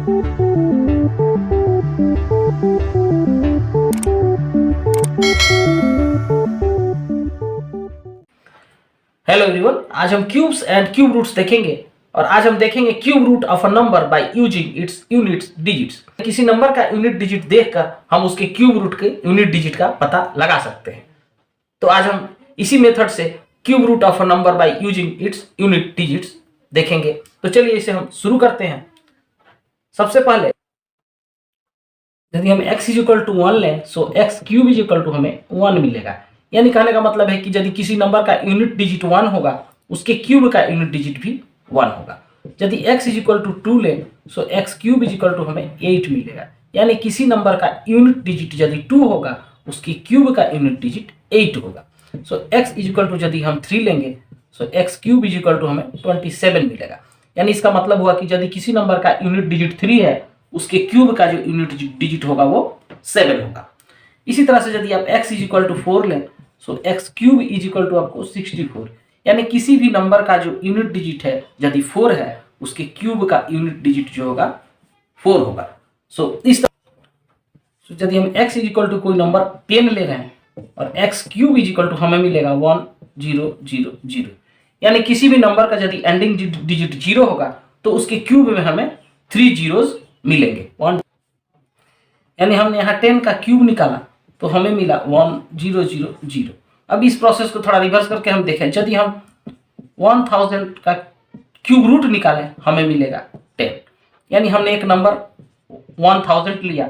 Hello everyone, आज हम cubes and cube roots देखेंगे और आज हम देखेंगे cube root of a number by using its units digits. किसी नंबर का यूनिट डिजिट देखकर हम उसके क्यूब रूट के यूनिट डिजिट का पता लगा सकते हैं। तो आज हम इसी मेथड से cube root of a number by using its unit digits देखेंगे। तो चलिए इसे हम शुरू करते हैं। सबसे पहले यदि हम x = 1 लें सो x³ = हमें 1 मिलेगा। यानी कहने का मतलब है कि यदि किसी नंबर का यूनिट डिजिट 1 होगा उसके क्यूब का यूनिट डिजिट भी 1 होगा। यदि x = 2 लें सो x³ = हमें 8 मिलेगा। यानी किसी नंबर का यूनिट डिजिट यदि 2 होगा उसके क्यूब का यूनिट डिजिट 8 होगा। सो x = यदि हम 3 लेंगे सो x³ = हमें 27 मिलेगा। यानी इसका मतलब हुआ कि यदि किसी नंबर का यूनिट डिजिट 3 है उसके क्यूब का जो यूनिट डिजिट होगा वो 7 होगा। इसी तरह से यदि आप x = 4 लें सो x³ = आपको 64। यानी किसी भी नंबर का जो यूनिट डिजिट है यदि 4 है उसके क्यूब का यूनिट डिजिट जो होगा 4 होगा। सो इस तरह यदि हम x = कोई नंबर 10 ले रहे हैं और x³ = हमें मिलेगा 1 0 0 0। यानी किसी भी नंबर का यदि एंडिंग डिजिट 0 होगा तो उसके क्यूब में हमें 3 जीरोस मिलेंगे। यानी हमने यहाँ 10 का क्यूब निकाला तो हमें मिला 1 0 0 0। अब इस प्रोसेस को थोड़ा रिवर्स करके हम देखें, यदि हम 1000 का क्यूब रूट निकालें हमें मिलेगा 10। यानी हमने एक नंबर 1000 लिया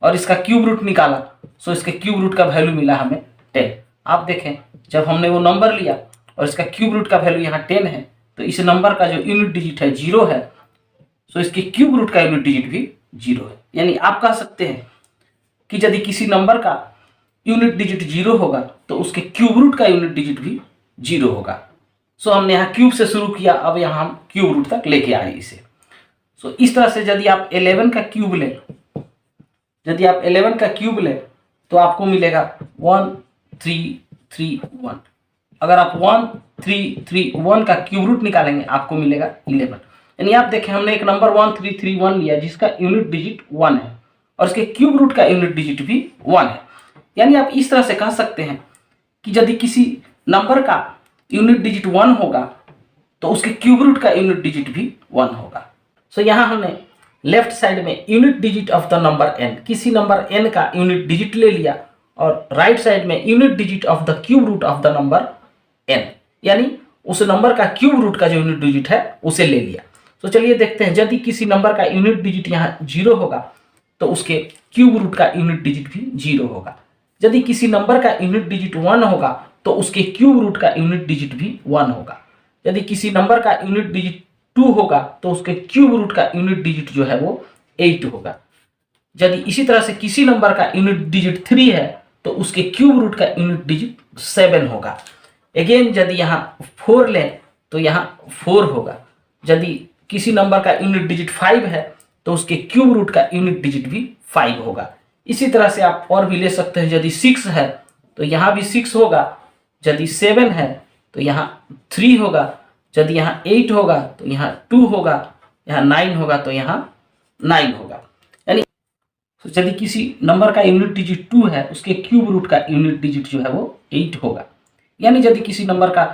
और इसका क्यूब रूट निकाला सो इसके क्यूब रूट का वैल्यू मिला हमें 10। आप देखें जब हमने वो नंबर लिया और इसका क्यूब रूट का वैल्यू यहाँ 10 है तो इस नंबर का जो यूनिट डिजिट है 0 है सो इसके क्यूब रूट का यूनिट डिजिट भी 0 है। यानी आप कह सकते हैं कि यदि किसी नंबर का यूनिट डिजिट 0 होगा तो उसके क्यूब रूट का यूनिट डिजिट भी 0 होगा। सो हमने यहाँ क्यूब से शुरू किया, अब यहाँ हम क्यूब रूट तक लेके आए इसे। सो इस तरह से यदि आप 11 का क्यूब लें, यदि आप 11 का क्यूब लें तो आपको मिलेगा 1 3 3 1। अगर आप 1 3 3 1 का क्यूब रूट निकालेंगे आपको मिलेगा 11। यानी आप देखें हमने एक नंबर 1 3 3 1 लिया जिसका यूनिट डिजिट 1 है और इसके क्यूब रूट का यूनिट डिजिट भी 1 है। यानी आप इस तरह से कह सकते हैं कि यदि किसी नंबर का यूनिट डिजिट 1 होगा तो उसके क्यूब रूट का यूनिट डिजिट भी 1 होगा। सो यहाँ हमने लेफ्ट साइड में unit digit of the number n, किसी नंबर n का यूनिट डिजिट ले लिया और राइट साइड में unit digit of the cube root of the number n, यानी उस नंबर का क्यूब रूट का जो यूनिट डिजिट है उसे ले लिया। तो चलिए देखते हैं, यदि किसी नंबर का यूनिट डिजिट यहाँ 0 होगा तो उसके क्यूब रूट का यूनिट डिजिट भी 0 होगा। यदि किसी नंबर का यूनिट डिजिट 1 होगा तो उसके क्यूब रूट का यूनिट डिजिट भी 1 होगा। यदि किसी नंबर का यूनिट डिजिट 2 होगा तो उसके क्यूब रूट का यूनिट डिजिट जो है वो 8 होगा। यदि इसी तरह से किसी नंबर का यूनिट डिजिट 3 है तो उसके क्यूब रूट का यूनिट डिजिट 7 होगा। अगेन यदि यहाँ 4 लें तो यहाँ 4 होगा। यदि किसी नंबर का यूनिट डिजिट 5 है तो उसके क्यूब रूट का यूनिट डिजिट भी 5 होगा। इसी तरह से आप और भी ले सकते हैं, यदि 6 है तो यहाँ भी 6 होगा, यदि 7 है तो यहाँ 3 होगा, यदि यहाँ 8 होगा तो यहाँ 2 होगा, यहाँ 9 होगा तो यहाँ 9 होगा। यानी यदि किसी नंबर का यूनिट डिजिट 2 है उसके क्यूब रूट का यूनिट डिजिट जो है वो 8 होगा। यानी यदि किसी नंबर का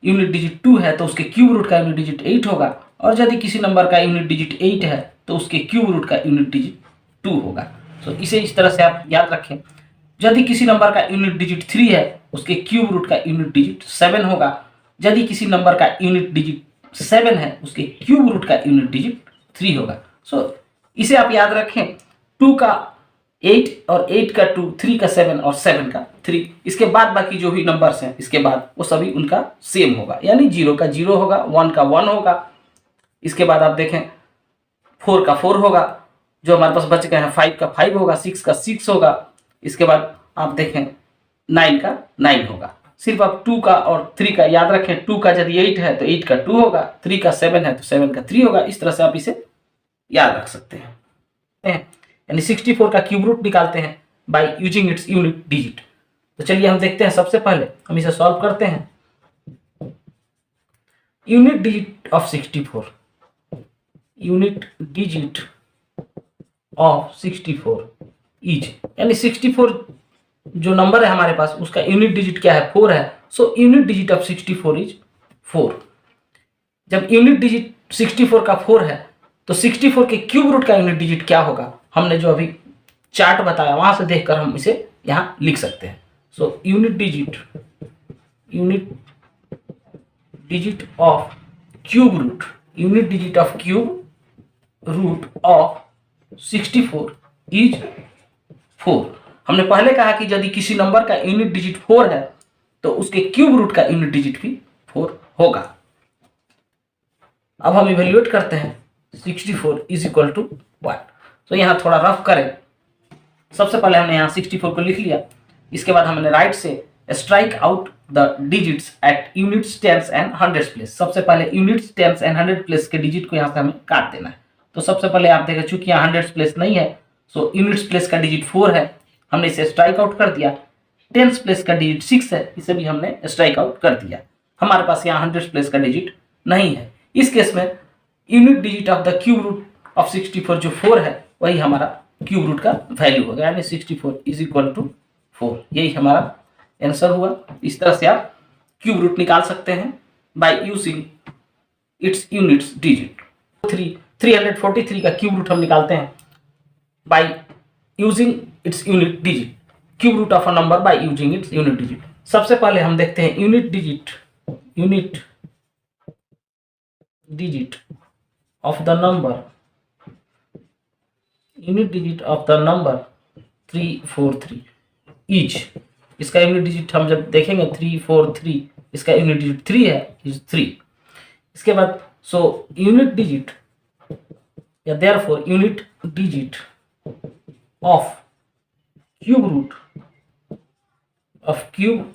यूनिट डिजिट 2 है तो उसके क्यूब रूट का यूनिट डिजिट 8 होगा और यदि किसी नंबर का यूनिट डिजिट 8 है तो उसके क्यूब रूट का यूनिट डिजिट 2 होगा। तो इसे इस तरह से आप याद रखें। यदि किसी नंबर का यूनिट डिजिट 3 है उसके क्यूब रूट का यूनिट डिजिट 7 होगा। यदि किसी नंबर का यूनिट डिजिट 7 है उसके क्यूब रूट का यूनिट डिजिट 3 होगा। सो इसे आप याद रखें, 2 का 8 और 8 का 2, 3 का 7 और 7 का 3। इसके बाद बाकी जो भी नंबर्स हैं इसके बाद वो सभी उनका सेम होगा, यानी 0 का 0 होगा, 1 का 1 होगा। इसके बाद आप देखें 4 का 4 होगा, जो हमारे पास बच गए हैं 5 का 5 होगा, 6 का 6 होगा। इसके बाद आप देखें 9 का 9 होगा। सिर्फ आप 2 का और 3 का याद रखें, 2 का यदि 8 है तो 8 का 2 होगा, 3 का 7 है तो 7 का 3 होगा। इस तरह से आप इसे याद रख सकते हैं। यानी 64 का क्यूब रूट निकालते हैं by using its unit digit. तो चलिए हम देखते हैं, सबसे पहले हम इसे सॉल्व करते हैं। Unit digit of 64, unit digit of 64 is, यानी 64 जो नंबर है हमारे पास उसका यूनिट डिजिट क्या है, 4 है। सो यूनिट डिजिट ऑफ 64 इज 4। जब यूनिट डिजिट 64 का 4 है तो 64 के क्यूब रूट का यूनिट डिजिट क्या होगा, हमने जो अभी चार्ट बताया वहां से देखकर हम इसे यहां लिख सकते हैं। So unit digit of cube root, unit digit of cube root of 64 is 4। हमने पहले कहा कि यदि किसी नंबर का यूनिट डिजिट 4 है तो उसके क्यूब रूट का यूनिट डिजिट भी 4 होगा। अब हम इवेल्युएट करते हैं 64 इज इक्वल टू 1। तो यहाँ थोड़ा रफ करें। सबसे पहले हमने यहाँ 64 को लिख लिया, इसके बाद हमने राइट से strike out the digits at units, tens and hundreds place. सबसे पहले units, tens and hundred place के डिजिट को यहाँ से हमें काट देना है। तो सबसे पहले आप देखें, चूंकि यहाँ हंड्रेड्स प्लेस नहीं है सो यूनिट्स प्लेस का डिजिट 4 है, हमने इसे स्ट्राइक आउट कर दिया। टेंस प्लेस का डिजिट 6 है, इसे भी हमने स्ट्राइक आउट कर दिया। हमारे पास यहाँ हंड्रेड्स प्लेस का डिजिट नहीं है। इस केस में unit digit of the cube root of 64 जो 4 है वही हमारा क्यूब रूट का वैल्यू होगा, यानी 64 इज इक्वल टू 4। यही हमारा आंसर हुआ। इस तरह से आप क्यूब रूट निकाल सकते हैं by using its units digit. 343 का क्यूब रूट हम निकालते हैं by using its unit digit, cube root of a number by using its unit digit. सबसे पहले हम देखते हैं unit digit of the number, unit digit of the number 343 is, इसका यूनिट डिजिट हम जब देखेंगे 343, इसका यूनिट डिजिट 3 है, इज 3। इसके बाद सो यूनिट डिजिट या therefore unit digit of cube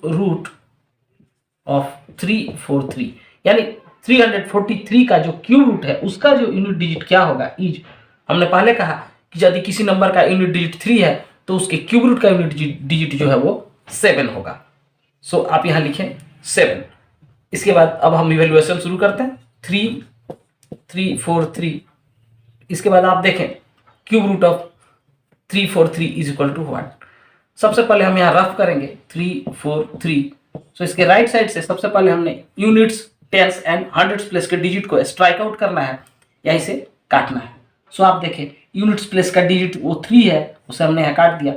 root of 343, यानी 343 का जो क्यूब रूट है उसका जो यूनिट डिजिट क्या होगा, इज। हमने पहले कहा कि यदि किसी नंबर का यूनिट डिजिट 3 है तो उसके क्यूब रूट का यूनिट डिजिट जो है वो 7 होगा। सो आप यहां लिखें 7। इसके बाद अब हम इवेल्युएशन शुरू करते हैं। 343, इसके बाद आप देखें cube root of 343 is equal to 1। सबसे पहले हम यहाँ रफ करेंगे 343। सो इसके राइट साइड से सबसे पहले हमने units, tens and hundreds place के डिजिट को स्ट्राइक आउट करना है या इसे काटना है। सो आप देखें यूनिट्स प्लेस का डिजिट वो 3 है, उसे हमने यहाँ काट दिया।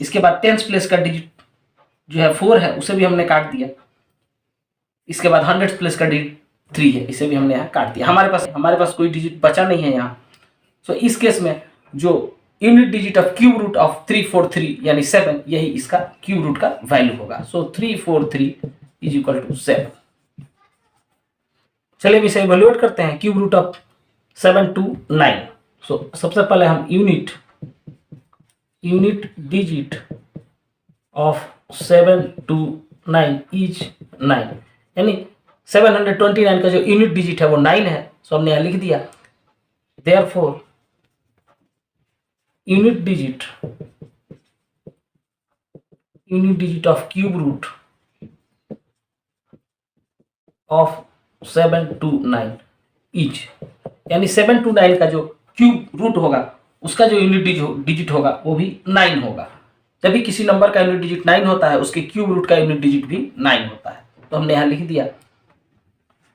इसके बाद टेंस प्लेस का डिजिट जो है 4 है, उसे भी हमने काट दिया। इसके बाद हंड्रेड्स प्लेस का डिजिट 3 है, इसे भी हमने यहाँ काट दिया। हमारे पास कोई डिजिट बचा नहीं है यहाँ। सो इस केस में जो unit digit of cube root of 343 यानी 7, यही इसका क्यूब रूट का वैल्यू होगा। So 343 is equal to 7। चलिए इसे इवैल्यूएट करते हैं। Cube root of 7 to 9। So सबसे पहले हम unit digit of 7 to 9 is 9, यानी 729 का जो यूनिट डिजिट है वो 9 है। सो हमने यहाँ लिख दिया therefore unit digit of cube root of 7 to 9 is, यानी 7 to 9 का जो क्यूब रूट होगा उसका जो यूनिट डिजिट होगा वो भी 9 होगा। जब भी किसी नंबर का यूनिट डिजिट 9 होता है उसके क्यूब रूट का यूनिट डिजिट भी 9 होता है। तो हमने यहाँ लिख दिया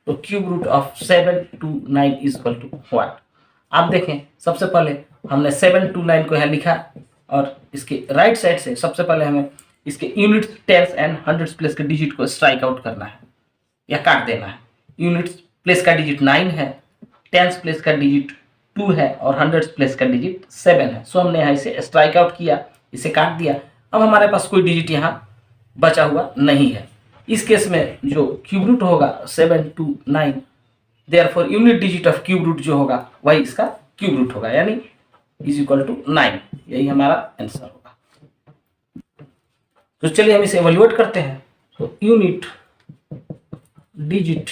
तो cube root of 7 to 9 is equal to 1। आप देखें सबसे पहले हमने 7 to 9 को यहाँ लिखा और इसके राइट साइड से सबसे पहले हमें इसके units, tens and hundreds place के डिजिट को स्ट्राइक आउट करना है या काट देना है। यूनिट्स प्लेस का डिजिट 9 है, टेंस प्लेस का डिजिट 2 है और हंड्रेड्स प्लेस का डिजिट 7 है। सो हमने यहाँ इसे स्ट्राइक आउट किया, इसे काट दिया। अब हमारे पास कोई डिजिट यहाँ बचा हुआ नहीं है। इस केस में जो क्यूब रूट होगा 7 to 9, therefore unit digit of cube root जो होगा वही इसका क्यूब रूट होगा, यानी इज इक्वल टू 9। यही हमारा आंसर होगा। तो चलिए हम इसे इवैल्यूएट करते हैं। तो unit digit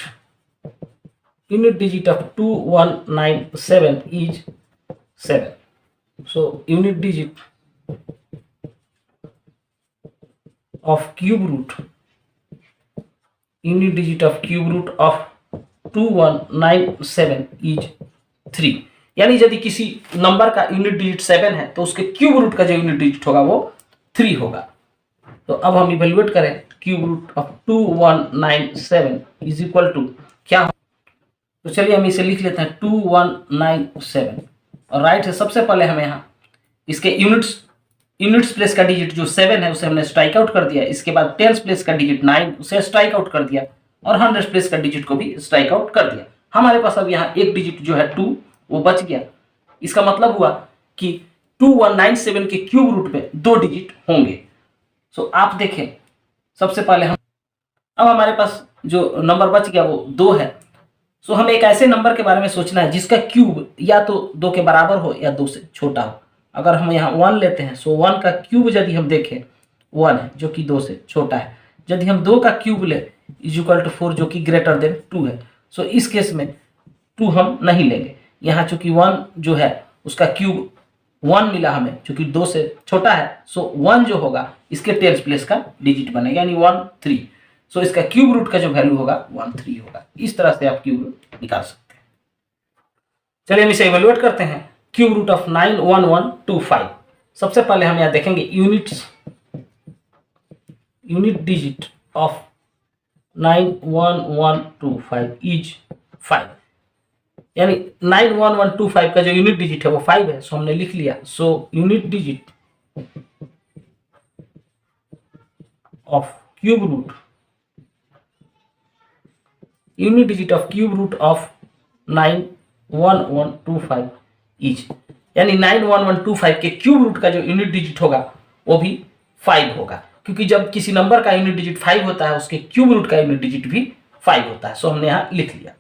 of 2197 is 7। So unit digit of cube root of 2197 is 3, यानी यदि किसी नंबर का यूनिट डिजिट 7 है तो उसके क्यूब रूट का जो यूनिट डिजिट होगा वो 3 होगा। तो अब हम इवेल्युएट करें cube root of 2197 is equal to क्या। तो चलिए हम इसे लिख लेते हैं 2197 और राइट है। सबसे पहले हमें यहाँ इसके यूनिट्स प्लेस का डिजिट जो 7 है उसे हमने स्ट्राइक आउट कर दिया। इसके बाद टेंस प्लेस का डिजिट 9 उसे स्ट्राइक आउट कर दिया और 100 प्लेस का डिजिट को भी स्ट्राइक आउट कर दिया। हमारे पास अब यहाँ एक डिजिट जो है 2 वो बच गया। इसका मतलब हुआ कि 2197 के क्यूब रूट में 2 डिजिट होंगे। सो आप देखें सबसे पहले हम अब हमारे पास जो नंबर बच गया वो 2 है। सो हमें एक ऐसे नंबर के बारे में सोचना है जिसका क्यूब या तो 2 के बराबर हो या 2 से छोटा हो। अगर हम यहाँ 1 लेते हैं सो 1 का क्यूब यदि हम देखें 1 है जो कि 2 से छोटा है। यदि हम 2 का क्यूब ले इज इक्वल टू 4 जो कि ग्रेटर देन 2 है। सो इस केस में 2 हम नहीं लेंगे। यहाँ चूंकि 1 जो है उसका क्यूब 1 मिला हमें जो कि 2 से छोटा है। सो 1 जो होगा इसके टेंस प्लेस का डिजिट बनेगा यानी 1 3। सो इसका क्यूब रूट का जो वैल्यू होगा 1 3 होगा। इस तरह से आप क्यूब रूट निकाल सकते हैं। चलिए हम इसे इवेल्युएट करते हैं। Cube root of 91125। सबसे पहले हम यहाँ देखेंगे यूनिट डिजिट ऑफ 91125 इज 5 यानी 91125 का जो यूनिट डिजिट है वो 5 है। सो हमने लिख लिया। So unit digit of cube root of 91125 is यानी 91125 के क्यूब रूट का जो यूनिट डिजिट होगा वो भी 5 होगा क्योंकि जब किसी नंबर का यूनिट डिजिट 5 होता है उसके क्यूब रूट का यूनिट डिजिट भी 5 होता है। सो हमने यहाँ लिख लिया।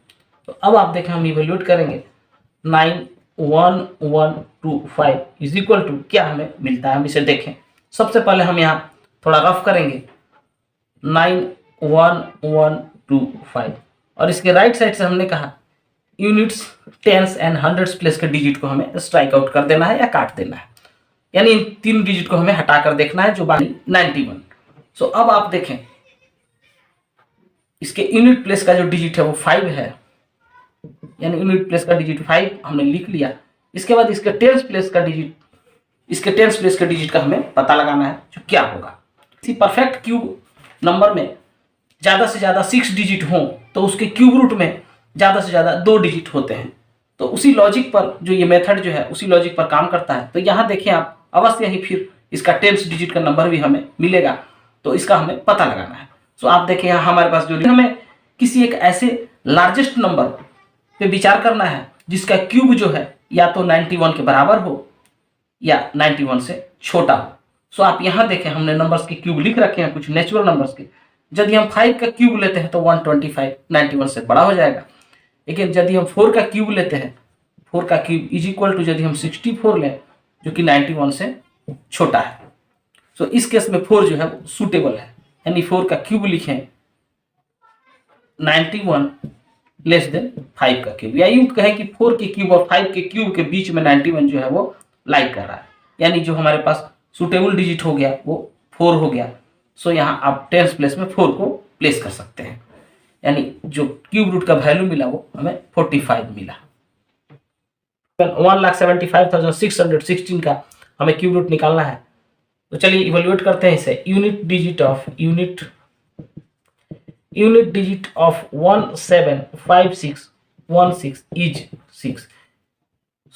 तो अब आप देखें हम इवेल्युएट करेंगे 91125 इज इक्वल टू क्या हमें मिलता है। हम इसे देखें। सबसे पहले हम यहाँ थोड़ा रफ करेंगे 91125 और इसके राइट साइड से हमने कहा units tens and hundreds place के डिजिट को हमें स्ट्राइक आउट कर देना है या काट देना है यानी इन 3 डिजिट को हमें हटाकर देखना है जो बाकी 91। सो अब आप देखें इसके यूनिट प्लेस का जो डिजिट है वो 5 है यानी यूनिट प्लेस का डिजिट 5 हमने लिख लिया। इसके बाद इसके टेंस प्लेस का डिजिट का हमें पता लगाना है जो क्या होगा। किसी परफेक्ट क्यूब नंबर में ज़्यादा से ज़्यादा 6 डिजिट हों तो उसके क्यूब रूट में ज़्यादा से ज़्यादा 2 डिजिट होते हैं। तो उसी लॉजिक पर जो ये मेथड जो है उसी लॉजिक पर काम करता है। तो यहाँ देखें आप अवश्य ही फिर इसका टेंस डिजिट का नंबर भी हमें मिलेगा तो इसका हमें पता लगाना है। सो आप देखें यहाँ हमारे पास जो हमें किसी एक ऐसे लार्जेस्ट नंबर पे विचार करना है जिसका क्यूब जो है या तो 91 के बराबर हो या 91 से छोटा हो। सो आप यहाँ देखें हमने नंबर्स के क्यूब लिख रखे हैं कुछ नेचुरल नंबर्स के। यदि हम 5 का क्यूब लेते हैं तो 125 91 से बड़ा हो जाएगा। लेकिन यदि हम 4 का क्यूब लेते हैं 4 का क्यूब इज इक्वल टू यदि हम 64 लें जो कि 91 से छोटा है। सो इस केस में 4 जो है वो सूटेबल है यानी 4 का क्यूब लिखें 91 लेस देन 5 का क्यूब या यूं कहें कि 4 के क्यूब और 5 के क्यूब के बीच में 91 जो है वो लाइक कर रहा है यानी जो हमारे पास सूटेबल डिजिट हो गया वो 4 हो गया। सो यहाँ आप टेंस प्लेस में 4 को प्लेस कर सकते हैं यानी जो क्यूब रूट का वैल्यू मिला वो हमें 45 मिला। 1,75,616 का हमें क्यूब रूट निकालना है। तो चलिए इवेल्युएट करते हैं इसे। Unit digit of 175616 is 6।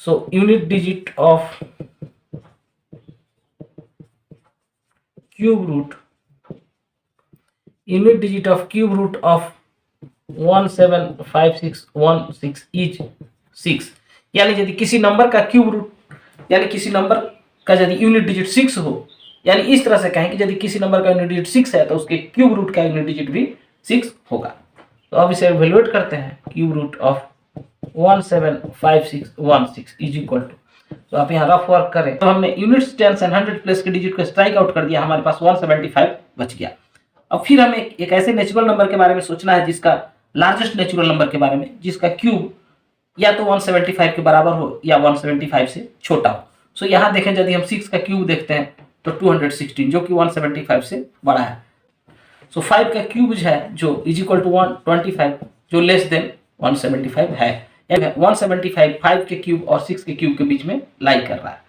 So unit digit of cube root of 175616 is 6 यानी यदि किसी नंबर का क्यूब रूट यानी किसी नंबर का यदि यूनिट डिजिट 6 हो यानी इस तरह से कहें कि यदि किसी नंबर का यूनिट डिजिट 6 है तो उसके क्यूब रूट का यूनिट डिजिट भी 6 होगा। तो अब इसे इवेल्युएट करते हैं। Cube root of 175616 is equal to. तो आप यहाँ रफ वर्क करें तो हमने यूनिट्स टेंस एंड 100 प्लेस के डिजिट को स्ट्राइक आउट कर दिया। हमारे पास 175 बच गया। अब फिर हमें एक ऐसे नेचुरल नंबर के बारे में सोचना है जिसका लार्जेस्ट नेचुरल नंबर के बारे में जिसका क्यूब या तो 175 के बराबर हो या 175 से छोटा हो। सो यहाँ देखें यदि हम 6 का क्यूब देखते हैं तो 216 जो कि 175 से बड़ा है। सो 5 का क्यूब है जो इज इक्वल टू 125 जो लेस देन 175 है 175 5 के क्यूब और 6 के क्यूब के बीच में लाई कर रहा है।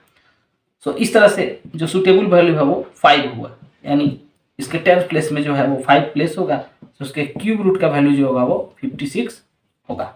सो इस तरह से जो सुटेबल वैल्यू है वो 5 हुआ, यानी इसके 10th प्लेस में जो है वो 5 प्लेस होगा, तो उसके क्यूब रूट का वैल्यू जो होगा वो 56 होगा।